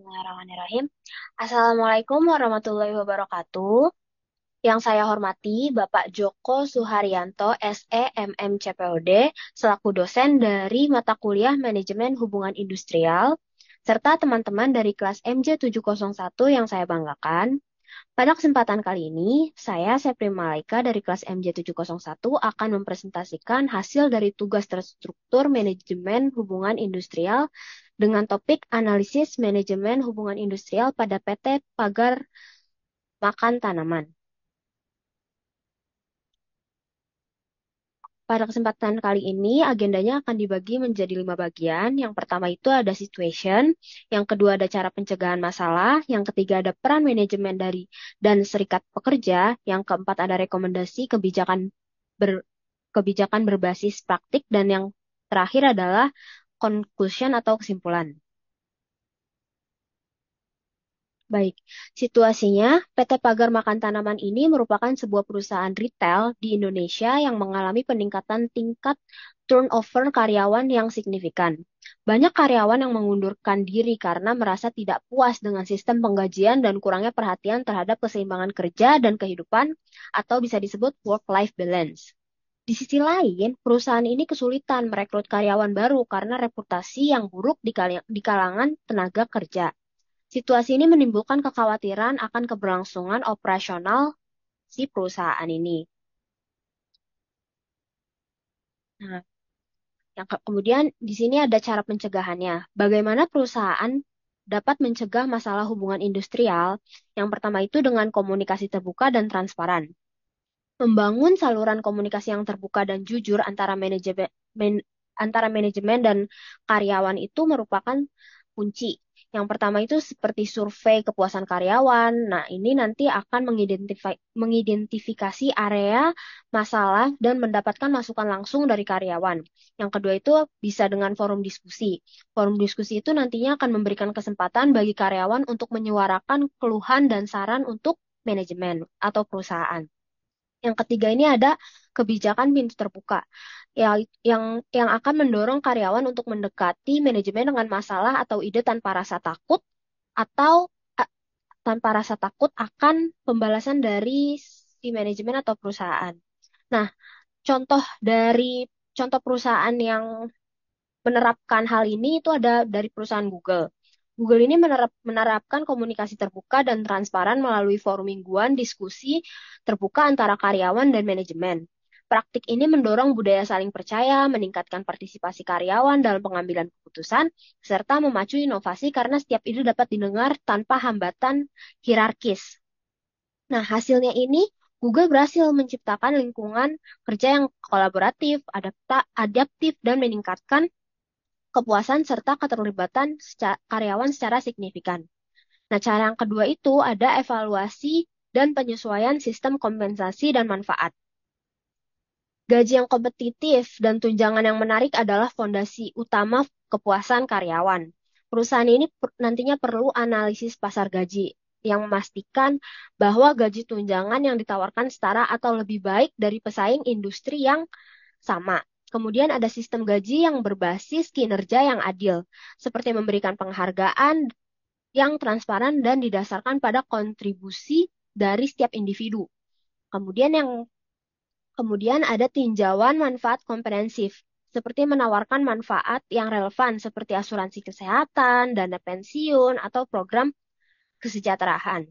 Bismillahirrahmanirrahim. Assalamualaikum warahmatullahi wabarakatuh. Yang saya hormati Bapak Joko Suharyanto, SE MM CPOD, selaku dosen dari mata kuliah Manajemen Hubungan Industrial, serta teman-teman dari kelas MJ701 yang saya banggakan. Pada kesempatan kali ini, saya Sepri Malaika dari kelas MJ701 akan mempresentasikan hasil dari tugas terstruktur manajemen hubungan industrial dengan topik analisis manajemen hubungan industrial pada PT Pagar Makan Tanaman. Pada kesempatan kali ini, agendanya akan dibagi menjadi 5 bagian. Yang pertama itu ada situation, yang kedua ada cara pencegahan masalah, yang ketiga ada peran manajemen dari dan serikat pekerja, yang keempat ada rekomendasi kebijakan berbasis praktik, dan yang terakhir adalah conclusion atau kesimpulan. Baik, situasinya PT Pagar Makan Tanaman ini merupakan sebuah perusahaan retail di Indonesia yang mengalami peningkatan tingkat turnover karyawan yang signifikan. Banyak karyawan yang mengundurkan diri karena merasa tidak puas dengan sistem penggajian dan kurangnya perhatian terhadap keseimbangan kerja dan kehidupan, atau bisa disebut work-life balance. Di sisi lain, perusahaan ini kesulitan merekrut karyawan baru karena reputasi yang buruk di kalangan tenaga kerja. Situasi ini menimbulkan kekhawatiran akan keberlangsungan operasional si perusahaan ini. Nah, kemudian di sini ada cara pencegahannya. Bagaimana perusahaan dapat mencegah masalah hubungan industrial? Yang pertama itu dengan komunikasi terbuka dan transparan. Membangun saluran komunikasi yang terbuka dan jujur antara manajemen dan karyawan itu merupakan kunci. Yang pertama itu seperti survei kepuasan karyawan. Nah, ini nanti akan mengidentifikasi area masalah dan mendapatkan masukan langsung dari karyawan. Yang kedua itu bisa dengan forum diskusi. Forum diskusi itu nantinya akan memberikan kesempatan bagi karyawan untuk menyuarakan keluhan dan saran untuk manajemen atau perusahaan. Yang ketiga ini ada kebijakan pintu terbuka yang akan mendorong karyawan untuk mendekati manajemen dengan masalah atau ide atau a- tanpa rasa takut akan pembalasan dari si manajemen atau perusahaan. Nah, contoh dari contoh perusahaan yang menerapkan hal ini itu ada dari perusahaan Google. Google ini menerapkan komunikasi terbuka dan transparan melalui forum mingguan diskusi terbuka antara karyawan dan manajemen. Praktik ini mendorong budaya saling percaya, meningkatkan partisipasi karyawan dalam pengambilan keputusan, serta memacu inovasi karena setiap ide dapat didengar tanpa hambatan hierarkis. Nah, hasilnya ini Google berhasil menciptakan lingkungan kerja yang kolaboratif, adaptif, dan meningkatkan kepuasan serta keterlibatan karyawan secara signifikan. Nah, cara yang kedua itu ada evaluasi dan penyesuaian sistem kompensasi dan manfaat. Gaji yang kompetitif dan tunjangan yang menarik adalah fondasi utama kepuasan karyawan. Perusahaan ini nantinya perlu analisis pasar gaji yang memastikan bahwa gaji tunjangan yang ditawarkan setara atau lebih baik dari pesaing industri yang sama. Kemudian ada sistem gaji yang berbasis kinerja yang adil, seperti memberikan penghargaan yang transparan dan didasarkan pada kontribusi dari setiap individu. Kemudian yang Kemudian ada tinjauan manfaat komprehensif, seperti menawarkan manfaat yang relevan seperti asuransi kesehatan, dana pensiun, atau program kesejahteraan.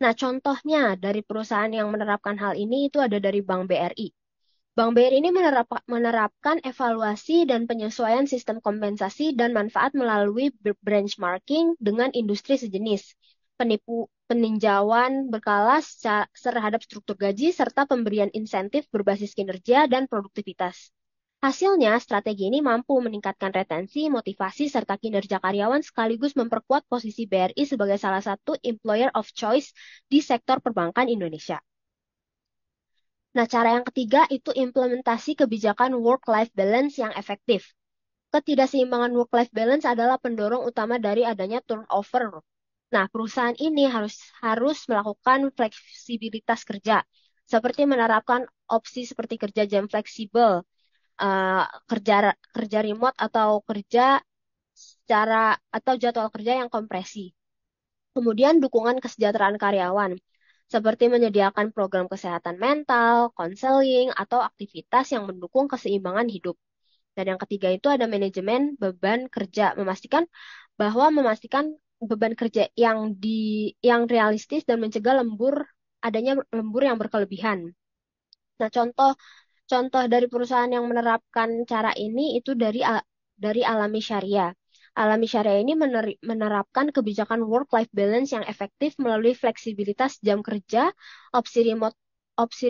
Nah, contohnya dari perusahaan yang menerapkan hal ini itu ada dari Bank BRI. Bank BRI ini menerapkan evaluasi dan penyesuaian sistem kompensasi dan manfaat melalui benchmarking dengan industri sejenis, peninjauan berkala terhadap struktur gaji, serta pemberian insentif berbasis kinerja dan produktivitas. Hasilnya, strategi ini mampu meningkatkan retensi, motivasi, serta kinerja karyawan sekaligus memperkuat posisi BRI sebagai salah satu employer of choice di sektor perbankan Indonesia. Nah, cara yang ketiga itu implementasi kebijakan work-life balance yang efektif. Ketidakseimbangan work-life balance adalah pendorong utama dari adanya turnover. Nah, perusahaan ini harus melakukan fleksibilitas kerja, seperti menerapkan opsi seperti kerja jam fleksibel, eh, kerja kerja remote atau kerja secara atau jadwal kerja yang kompresi. Kemudian dukungan kesejahteraan karyawan, seperti menyediakan program kesehatan mental, konseling, atau aktivitas yang mendukung keseimbangan hidup. Dan yang ketiga itu ada manajemen beban kerja, memastikan beban kerja yang realistis dan mencegah adanya lembur yang berkelebihan. Nah, contoh dari perusahaan yang menerapkan cara ini itu dari Alami Syariah. Alami Syariah ini menerapkan kebijakan work-life balance yang efektif melalui fleksibilitas jam kerja, opsi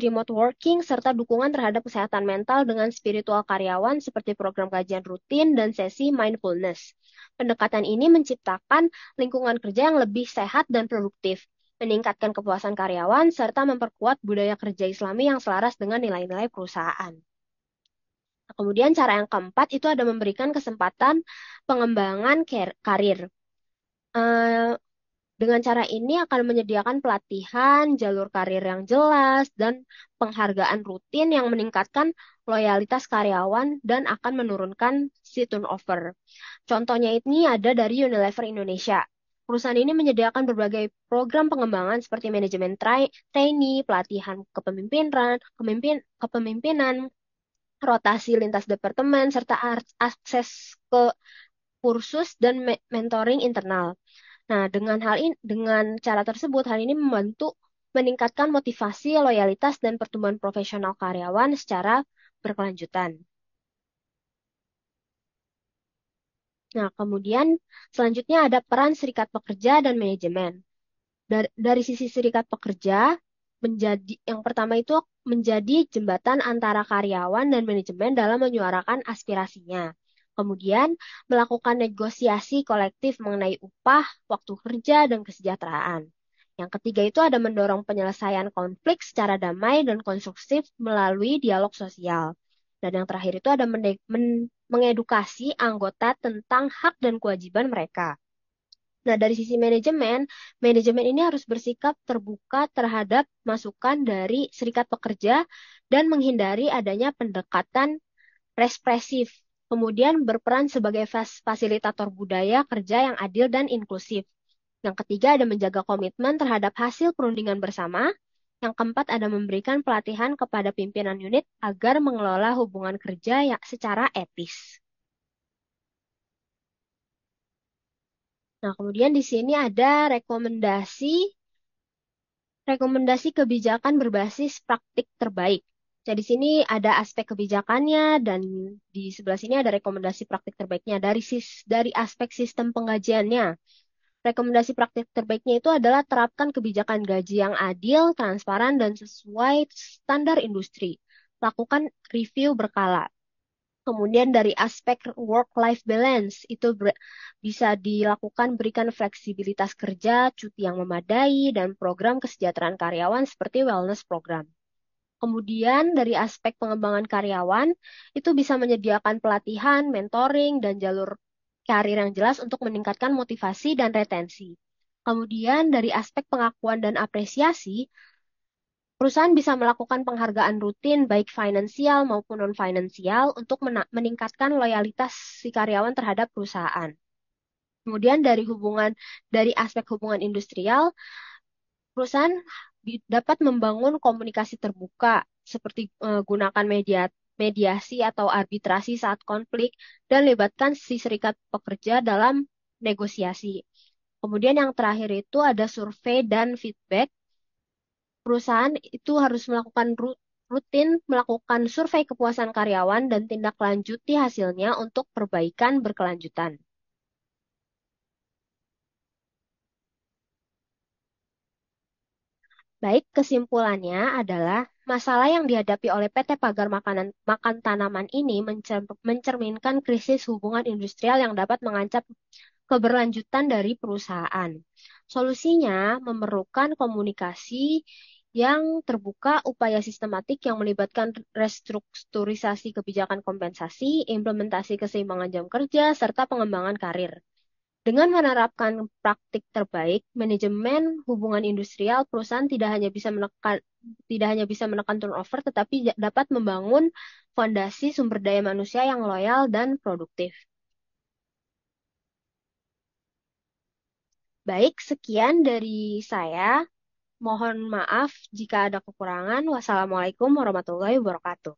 remote working, serta dukungan terhadap kesehatan mental dengan spiritual karyawan seperti program kajian rutin dan sesi mindfulness. Pendekatan ini menciptakan lingkungan kerja yang lebih sehat dan produktif, meningkatkan kepuasan karyawan, serta memperkuat budaya kerja Islami yang selaras dengan nilai-nilai perusahaan. Nah, kemudian cara yang keempat itu ada memberikan kesempatan pengembangan karir. Eh, dengan cara ini akan menyediakan pelatihan, jalur karir yang jelas, dan penghargaan rutin yang meningkatkan loyalitas karyawan dan akan menurunkan si turnover. Contohnya ini ada dari Unilever Indonesia. Perusahaan ini menyediakan berbagai program pengembangan seperti manajemen trainee, pelatihan kepemimpinan, rotasi lintas departemen, serta akses ke kursus dan mentoring internal. Nah, dengan cara tersebut, hal ini membantu meningkatkan motivasi, loyalitas, dan pertumbuhan profesional karyawan secara berkelanjutan. Nah, kemudian selanjutnya ada peran serikat pekerja dan manajemen. Dari sisi serikat pekerja, yang pertama itu menjadi jembatan antara karyawan dan manajemen dalam menyuarakan aspirasinya. Kemudian melakukan negosiasi kolektif mengenai upah, waktu kerja, dan kesejahteraan. Yang ketiga itu ada mendorong penyelesaian konflik secara damai dan konstruktif melalui dialog sosial. Dan yang terakhir itu ada mengedukasi anggota tentang hak dan kewajiban mereka. Nah, dari sisi manajemen ini harus bersikap terbuka terhadap masukan dari serikat pekerja dan menghindari adanya pendekatan represif. Kemudian berperan sebagai fasilitator budaya kerja yang adil dan inklusif. Yang ketiga ada menjaga komitmen terhadap hasil perundingan bersama. Yang keempat ada memberikan pelatihan kepada pimpinan unit agar mengelola hubungan kerja yang secara etis. Nah, kemudian di sini ada rekomendasi kebijakan berbasis praktik terbaik. Jadi di sini ada aspek kebijakannya dan di sebelah sini ada rekomendasi praktik terbaiknya dari aspek sistem penggajiannya. Rekomendasi praktik terbaiknya itu adalah terapkan kebijakan gaji yang adil, transparan, dan sesuai standar industri. Lakukan review berkala. Kemudian dari aspek work-life balance itu bisa dilakukan berikan fleksibilitas kerja, cuti yang memadai, dan program kesejahteraan karyawan seperti wellness program. Kemudian dari aspek pengembangan karyawan itu bisa menyediakan pelatihan, mentoring, dan jalur karir yang jelas untuk meningkatkan motivasi dan retensi. Kemudian dari aspek pengakuan dan apresiasi, perusahaan bisa melakukan penghargaan rutin baik finansial maupun non-finansial untuk meningkatkan loyalitas si karyawan terhadap perusahaan. Kemudian dari aspek hubungan industrial, perusahaan dapat membangun komunikasi terbuka seperti gunakan mediasi atau arbitrasi saat konflik dan libatkan si serikat pekerja dalam negosiasi. Kemudian yang terakhir itu ada survei dan feedback. Perusahaan itu harus rutin melakukan survei kepuasan karyawan dan tindak lanjuti hasilnya untuk perbaikan berkelanjutan. Baik, kesimpulannya adalah masalah yang dihadapi oleh PT Pagar Makan Tanaman ini mencerminkan krisis hubungan industrial yang dapat mengancam keberlanjutan dari perusahaan. Solusinya memerlukan komunikasi yang terbuka, upaya sistematik yang melibatkan restrukturisasi kebijakan kompensasi, implementasi keseimbangan jam kerja, serta pengembangan karir. Dengan menerapkan praktik terbaik, manajemen hubungan industrial, perusahaan tidak hanya bisa menekan turnover, tetapi dapat membangun fondasi sumber daya manusia yang loyal dan produktif. Baik, sekian dari saya. Mohon maaf jika ada kekurangan. Wassalamualaikum warahmatullahi wabarakatuh.